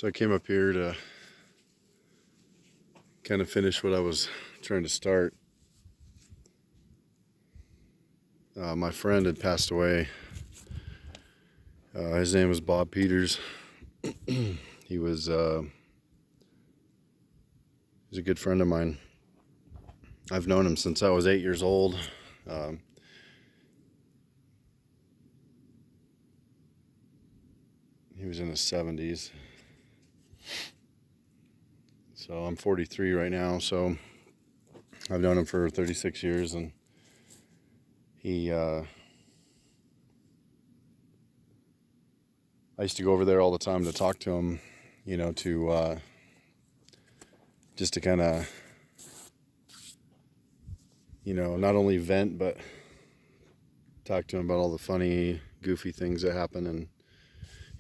So I came up here to kind of finish what I was trying to start. My friend had passed away. His name was Bob Peters. He was he's a good friend of mine. I've known him since I was 8 years old. Um, he was in his 70s. So I'm 43 right now. So I've known him for 36 years, and he. I used to go over there all the time to talk to him, to just to kind of, not only vent, but talk to him about all the funny, goofy things that happen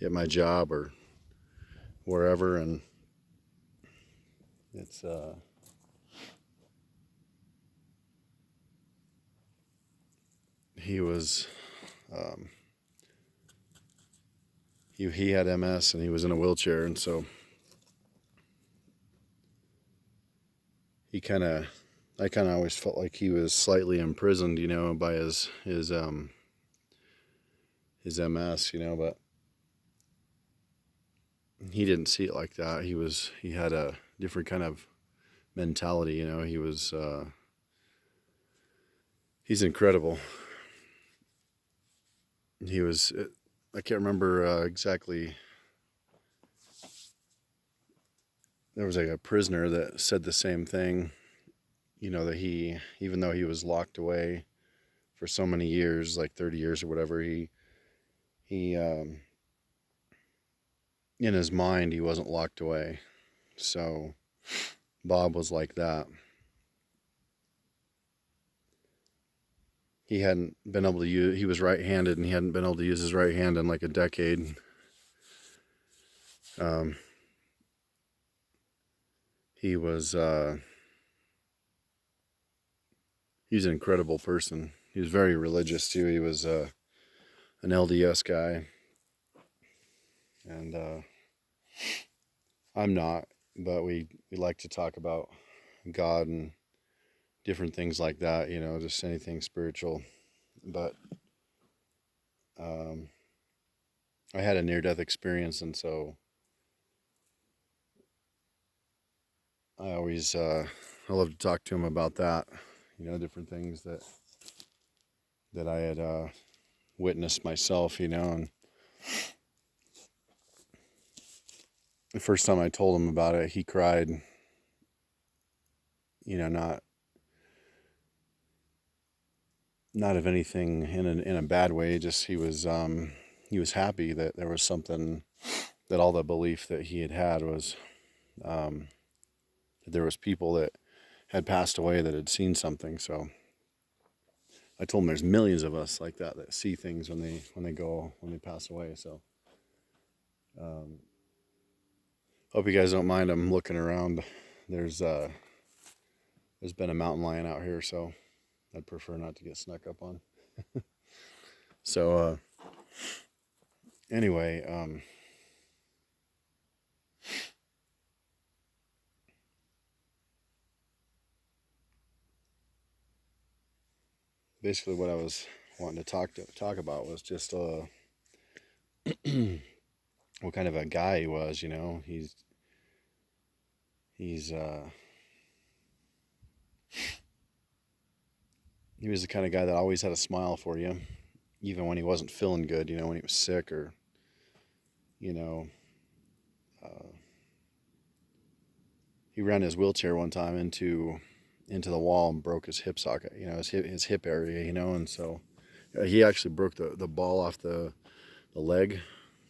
at my job or wherever. And it's he was he had MS, and he was in a wheelchair, and so I kind of always felt like he was slightly imprisoned, by his MS, but he didn't see it like that. He had a different kind of mentality, he's incredible. I can't remember exactly. There was like a prisoner that said the same thing, that even though he was locked away for so many years, like 30 years or whatever, he in his mind, he wasn't locked away. So Bob was like that. He hadn't been able to he was right-handed, and he hadn't been able to use his right hand in like a decade. He was he's an incredible person. He was very religious too. He was an LDS guy, and I'm not, but we like to talk about God and different things like that, just anything spiritual. But I had a near-death experience, and so I always I love to talk to him about that, different things that I had witnessed myself, and the first time I told him about it, he cried, not of anything in a bad way, just he was happy that there was something, that all the belief that he had was that there was people that had passed away that had seen something. So I told him there's millions of us like that see things when they pass away. So hope you guys don't mind. I'm looking around. There's been a mountain lion out here, so I'd prefer not to get snuck up on. So anyway, basically what I was wanting to talk about was just what kind of a guy he was. He was the kind of guy that always had a smile for you, even when he wasn't feeling good, when he was sick, or he ran his wheelchair one time into the wall and broke his hip socket, his hip area, and so he actually broke the ball off the leg.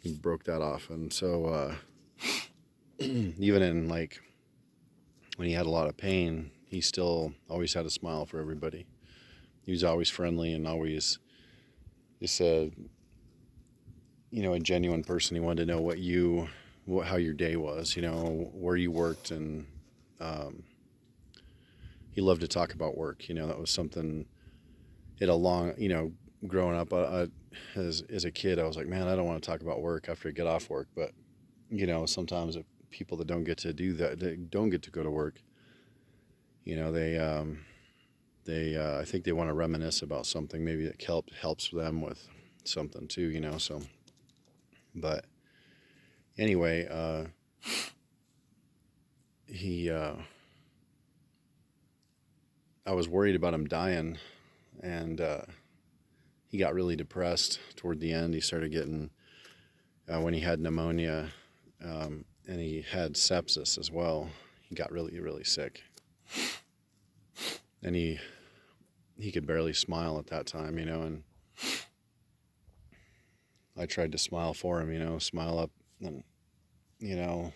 He broke that off, and so even in like when he had a lot of pain, he still always had a smile for everybody. He was always friendly and always just a genuine person. He wanted to know how your day was, where you worked, and he loved to talk about work. That was something. Growing up, as a kid, I was like, man, I don't want to talk about work after I get off work, but you know, sometimes people that don't get to do that, they don't get to go to work, you know, I think they want to reminisce about something maybe that helps them with something too, you know. So, but anyway, he I was worried about him dying, and he got really depressed toward the end. He started getting when he had pneumonia, and he had sepsis as well. He got really sick, and he could barely smile at that time, you know. And I tried to smile for him, you know, smile up and, you know,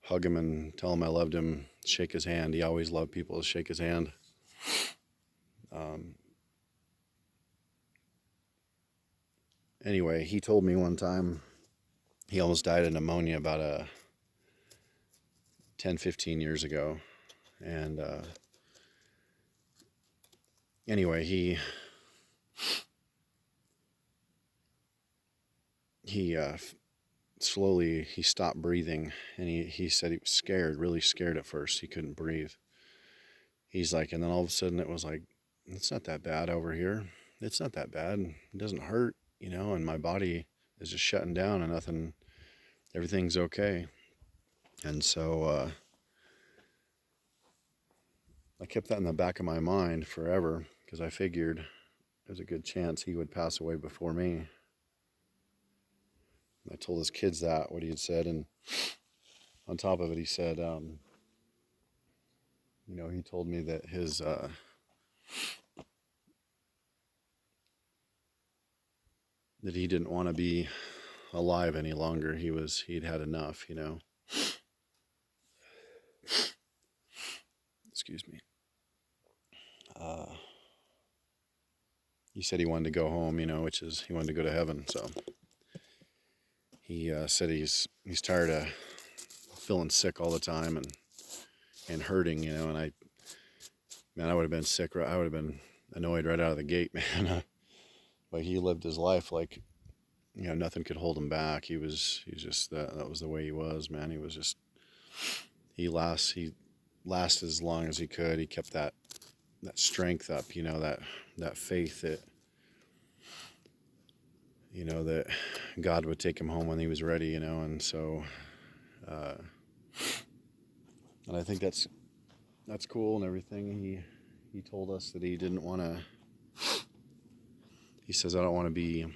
hug him and tell him I loved him, shake his hand. He always loved people to shake his hand. Anyway, he told me one time he almost died of pneumonia about 10-15 years ago. And anyway, he slowly he stopped breathing, and he said he was scared, really scared at first. He couldn't breathe. He's like, and then all of a sudden it was like, it's not that bad over here. It's not that bad. It doesn't hurt, you know, and my body is just shutting down and nothing, everything's okay. And so I kept that in the back of my mind forever, because I figured there's a good chance he would pass away before me. I told his kids that, what he had said, and on top of it, he said, you know, he told me that that he didn't want to be alive any longer. He'd had enough, you know. Excuse me. He said he wanted to go home, you know, which is he wanted to go to heaven. So he said he's tired of feeling sick all the time and hurting, you know. And I would have been sick. I would have been annoyed right out of the gate, man. But he lived his life like, you know, nothing could hold him back. He just that was the way he was, man. He was just he lasted as long as he could. He kept that strength up, you know, that faith that, you know, that God would take him home when he was ready, you know. And so and I think that's cool and everything. He told us that he didn't want to, he says, I don't want to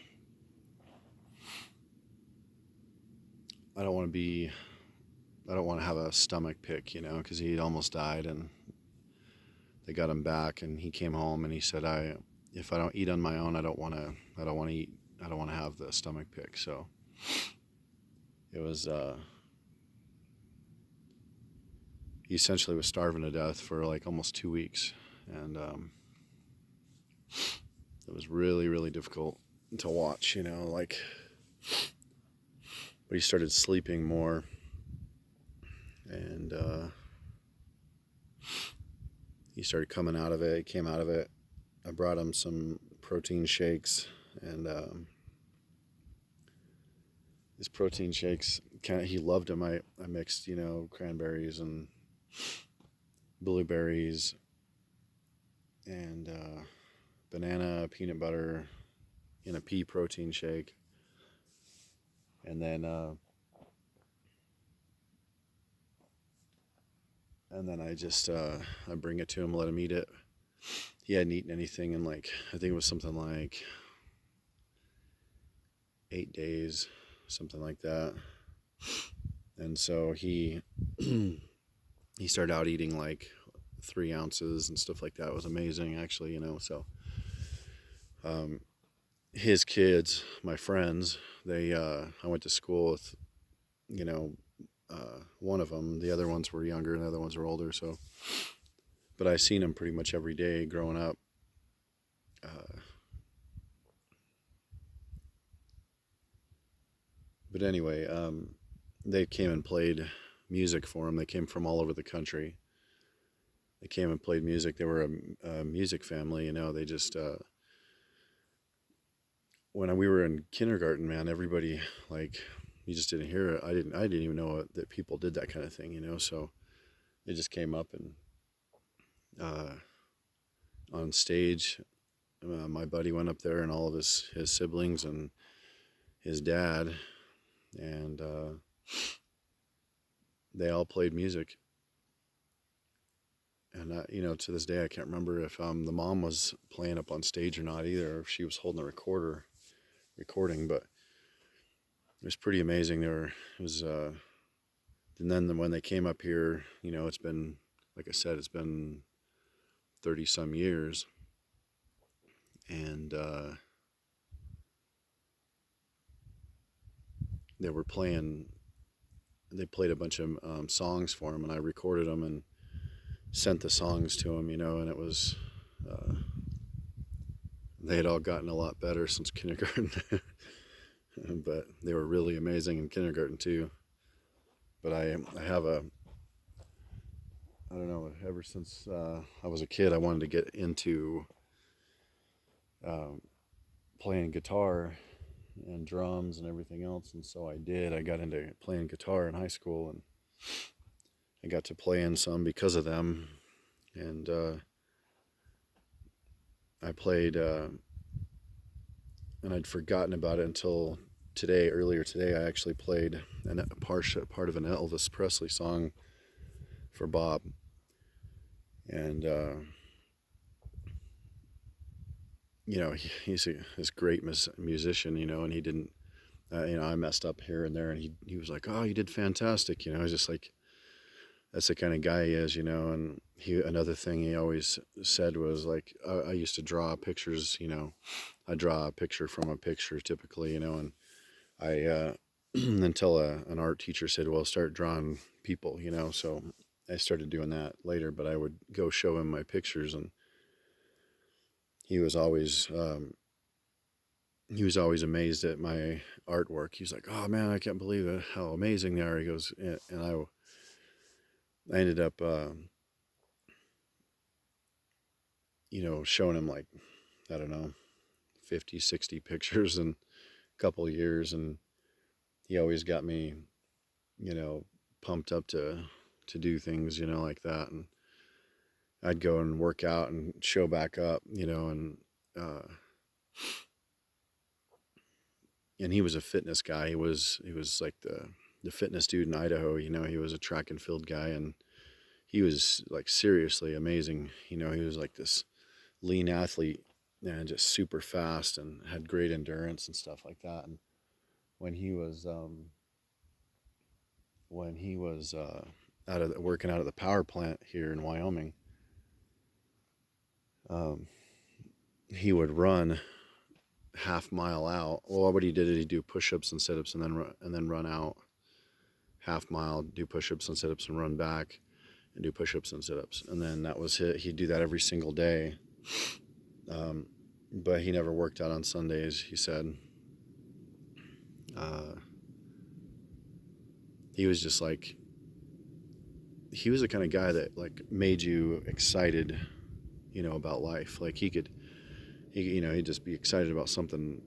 have a stomach pick, you know, because he'd almost died, and they got him back, and he came home and he said, if I don't eat on my own, I don't want to eat. I don't want to have the stomach pick. So it was, he essentially was starving to death for like almost 2 weeks. And it was really difficult to watch, you know, like, but he started sleeping more, and he started coming out of it. He came out of it. I brought him some protein shakes, and these protein shakes, he loved them. I mixed, you know, cranberries and blueberries and banana, peanut butter in a pea protein shake. And then I just I bring it to him, let him eat it. He hadn't eaten anything in, like, I think it was something like 8 days, something like that. And so he he started out eating like 3 ounces and stuff like that. It was amazing, actually, you know. So his kids, my friends, they I went to school with, you know, one of them. The other ones were younger and the other ones were older. So, but I seen him pretty much every day growing up. But anyway, they came and played music for him. They came from all over the country. They came and played music. They were a music family, you know. They just when we were in kindergarten, man, everybody, like, you just didn't hear it. I didn't even know that people did that kind of thing, so it just came up. And uh, on stage, my buddy went up there and all of his siblings and his dad, and they all played music. And to this day, I can't remember if the mom was playing up on stage or not either, or if she was holding a recorder recording. But it was pretty amazing. It was, and then when they came up here, it's been, like I said, it's been 30 some years, and they were playing. They played a bunch of songs for him, and I recorded them and sent the songs to him, and it was. They had all gotten a lot better since kindergarten, but they were really amazing in kindergarten too. But I have I don't know, ever since I was a kid, I wanted to get into playing guitar and drums and everything else, and so I did. I got into playing guitar in high school, and I got to play in some because of them. And I played, and I'd forgotten about it until today. Earlier today, I actually played a part of an Elvis Presley song for Bob, and he's this great musician, and he didn't, I messed up here and there, and he was like, "Oh, you did fantastic," I was just like, that's the kind of guy he is, and another thing he always said was like, I used to draw pictures, I draw a picture from a picture typically, and I until an art teacher said, well, start drawing people, so I started doing that later. But I would go show him my pictures, and he was always amazed at my artwork. He's like, "Oh man, I can't believe it, how amazing they are." He goes, and I ended up showing him, like, I don't know, 50, 60 pictures in a couple of years, and he always got me, pumped up to do things, like that. And I'd go and work out and show back up, and he was a fitness guy. He was like the fitness dude in Idaho. He was a track and field guy, and he was like seriously amazing. He was like this lean athlete and just super fast and had great endurance and stuff like that. And when he was working out of the power plant here in Wyoming, he would run half mile out. Well, what he did is he'd do push-ups and sit-ups, and then run out half mile, do push-ups and sit-ups, and run back and do push-ups and sit-ups. And then that was it. He'd do that every single day. But he never worked out on Sundays, he said. He was just like, he was the kind of guy that like made you excited, about life. Like he'd just be excited about something,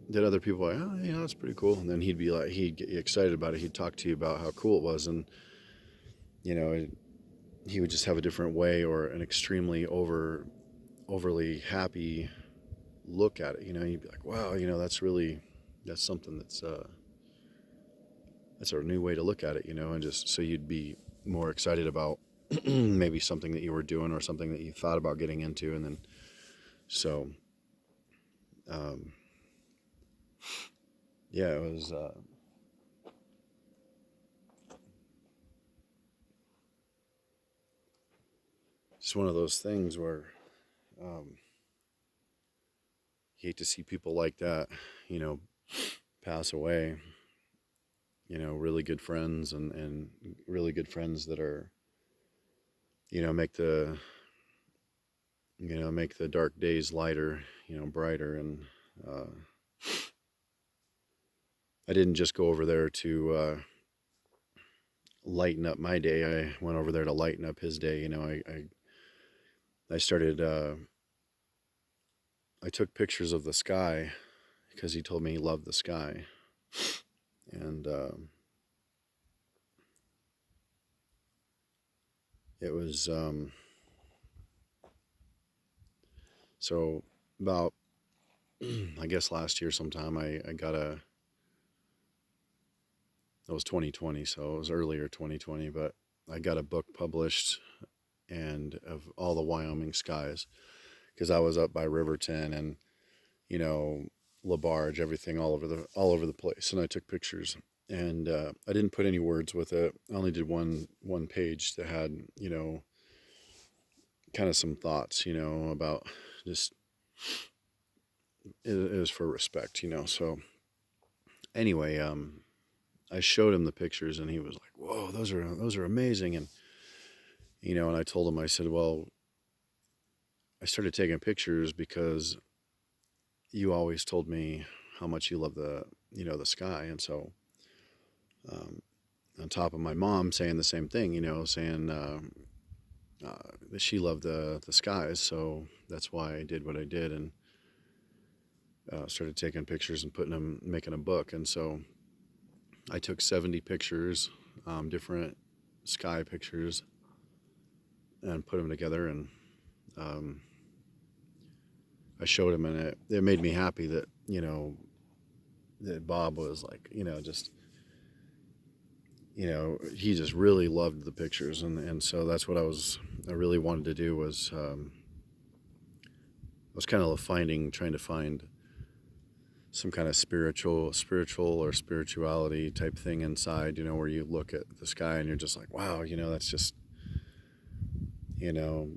that other people were like, "Oh, yeah, that's pretty cool." And then he'd get you excited about it. He'd talk to you about how cool it was. And, he would just have a different way, or an extremely overly happy look at it. You'd be like, "Wow, that's something that's a new way to look at it," and just so you'd be more excited about maybe something that you were doing or something that you thought about getting into. And then so yeah, it was just one of those things where you hate to see people like that, pass away. Really good friends, and really good friends that are, make the dark days lighter, brighter. And I didn't just go over there to lighten up my day. I went over there to lighten up his day. I started, I took pictures of the sky, because he told me he loved the sky. And it was so about I guess last year sometime I got a, it was 2020, so it was earlier 2020, but I got a book published and of all the Wyoming skies, because I was up by Riverton and, you know, LaBarge, everything all over the place, and I took pictures. And I didn't put any words with it. I only did one page that had, you know, kind of some thoughts, you know, about just, it was for respect, you know. So anyway, I showed him the pictures and he was like, "Whoa, those are amazing." And you know, and I told him, I said, "Well, I started taking pictures because you always told me how much you love the, you know, the sky." And so on top of my mom saying the same thing, you know, saying that she loved the skies, so that's why I did what I did, and started taking pictures and putting them, making a book. And so I took 70 pictures, different sky pictures, and put them together. And I showed him, and it made me happy that, you know, that Bob was like, you know, just, you know, he just really loved the pictures. And so that's what I really wanted to do was, I was kind of trying to find some kind of spiritual or spirituality type thing inside, you know, where you look at the sky and you're just like, wow, you know, that's just, you know,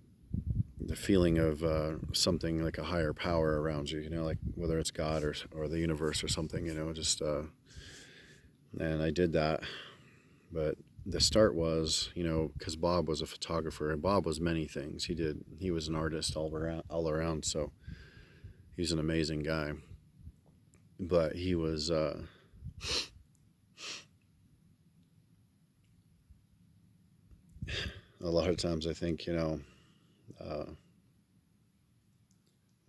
the feeling of something like a higher power around you, you know, like whether it's God or the universe or something, you know, just, and I did that. But the start was, you know, because Bob was a photographer, and Bob was many things. He was an artist all around. So he's an amazing guy. But he was, a lot of times I think, you know,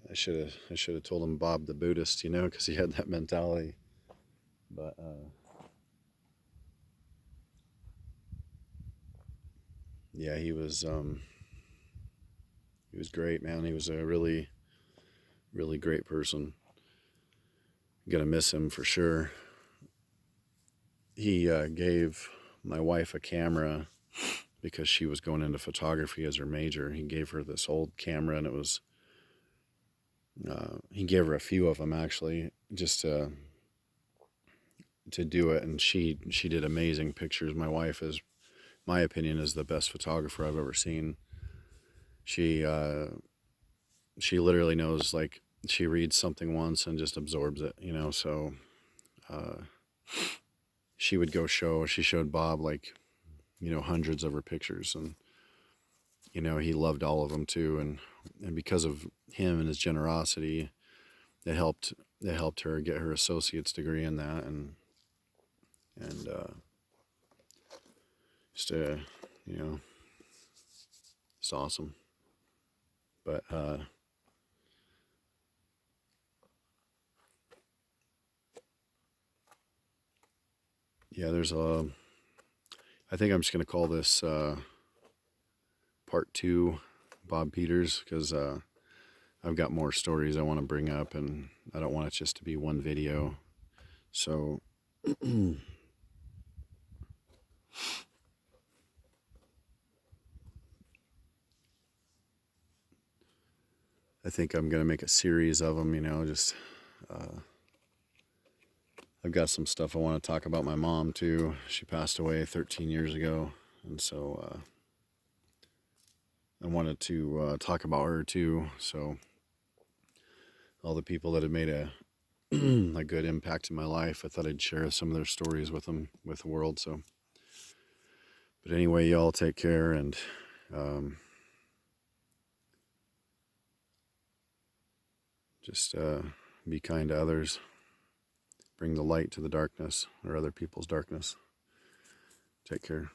I should have told him Bob the Buddhist, you know, because he had that mentality. But yeah, he was great, man. He was a really, really great person. Gonna miss him for sure. He gave my wife a camera because she was going into photography as her major. He gave her this old camera, and it was, he gave her a few of them actually, just to do it. And she did amazing pictures. My wife is, my opinion, is the best photographer I've ever seen. She literally knows, like, she reads something once and just absorbs it, you know. So she showed Bob, like, you know, hundreds of her pictures, and you know, he loved all of them too. And because of him and his generosity, it helped her get her associate's degree in that. And just you know, it's awesome. But yeah, there's I think I'm just gonna call this part 2 Bob Peters, because I've got more stories I want to bring up, and I don't want it just to be one video. So I think I'm going to make a series of them, you know, just, I've got some stuff I want to talk about my mom too. She passed away 13 years ago. And so, I wanted to talk about her too. So all the people that have made a a good impact in my life, I thought I'd share some of their stories with them, with the world. So, but anyway, y'all take care, and just be kind to others. Bring the light to the darkness, or other people's darkness. Take care.